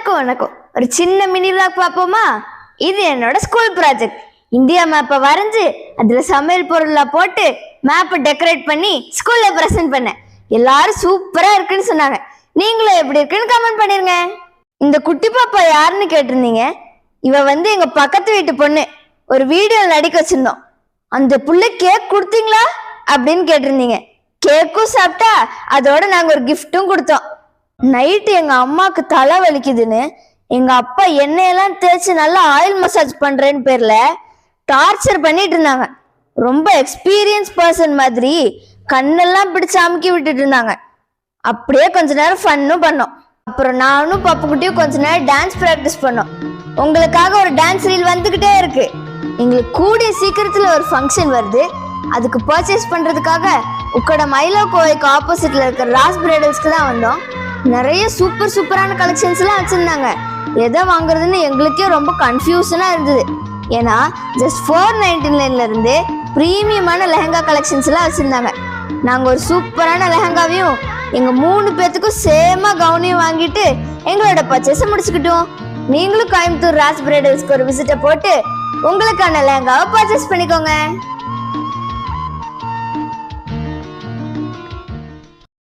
எல்லாருக்கும் வணக்கம். ஒரு சின்ன மினி விளாக் பார்ப்போமா? இது என்னோட ஸ்கூல் ப்ராஜெக்ட். இந்தியா மேப்பை வரைஞ்சு அதுல சமையல் பொருள்லாம் போட்டு மேப்பை டெக்கரேட் பண்ணி ஸ்கூல்ல ப்ரெசென்ட் பண்ணேன். எல்லாரும் சூப்பரா இருக்குன்னு சொன்னாங்க. நீங்களும் எப்படி இருக்குன்னு கமெண்ட் பண்ணிருங்க. இந்த குட்டி பாப்பா யாருன்னு கேட்டிருந்தீங்க. இவ எங்க பக்கத்து வீட்டு பொண்ணு. ஒரு வீடியோ நடிக்க வச்சிருந்தோம். அந்த புள்ள கேக் கொடுத்தீங்களா அப்படின்னு கேட்டிருந்தீங்க. கேக்கும் சாப்பிட்டா அதோட நாங்க ஒரு கிஃப்டும் கொடுத்தோம். நைட்டு எங்க அம்மாக்கு தலை வலிக்குதுன்னு எங்க அப்பா எண்ணெயெல்லாம் தேய்ச்சி நல்லா ஆயில் மசாஜ் பண்றேன்னு பேர்ல டார்ச்சர் பண்ணிட்டு இருந்தாங்க. ரொம்ப எக்ஸ்பீரியன்ஸ் பர்சன் மாதிரி கண்ணெல்லாம் பிடிச்சு அமுக்கி விட்டுட்டு இருந்தாங்க. அப்படியே கொஞ்ச நேரம் ஃபன்னும் பண்ணோம். அப்புறம் நானும் பப்புக்குட்டியும் கொஞ்ச நேரம் டான்ஸ் ப்ராக்டிஸ் பண்ணோம். உங்களுக்காக ஒரு டான்ஸ் ரீல் வந்துகிட்டே இருக்கு. எங்களுக்கு கூடிய சீக்கிரத்துல ஒரு ஃபங்க்ஷன் வருது. அதுக்கு பர்ச்சேஸ் பண்றதுக்காக உக்கட மைலோ கோவைக்கு ஆப்போசிட்ல இருக்கிற ராஸ் பிரைடல்ஸ்க்கு தான் வந்தோம். நிறைய சூப்பரான கலெக்ஷன்ஸ் எல்லாம் வச்சிருந்தாங்க. எதை வாங்குறதுன்னு எங்களுக்கே ரொம்ப கன்ஃபியூஷனா இருந்தது. ஏன்னா ஜஸ்ட் 499 இருந்து பிரீமியமான லெஹங்கா கலெக்ஷன்ஸ் எல்லாம் வச்சிருந்தாங்க. நாங்க ஒரு சூப்பரான லெஹங்காவையும் எங்க 3 பேத்துக்கும் சேமா கவுனையும் வாங்கிட்டு எங்களோட பர்ச்சேஸை முடிச்சுக்கிட்டோம். நீங்களும் கோயம்புத்தூர் ராஸ் பிரைடல்ஸ்க்கு ஒரு விசிட்டை போட்டு உங்களுக்கான லெஹங்காவை பர்ச்சேஸ் பண்ணிக்கோங்க.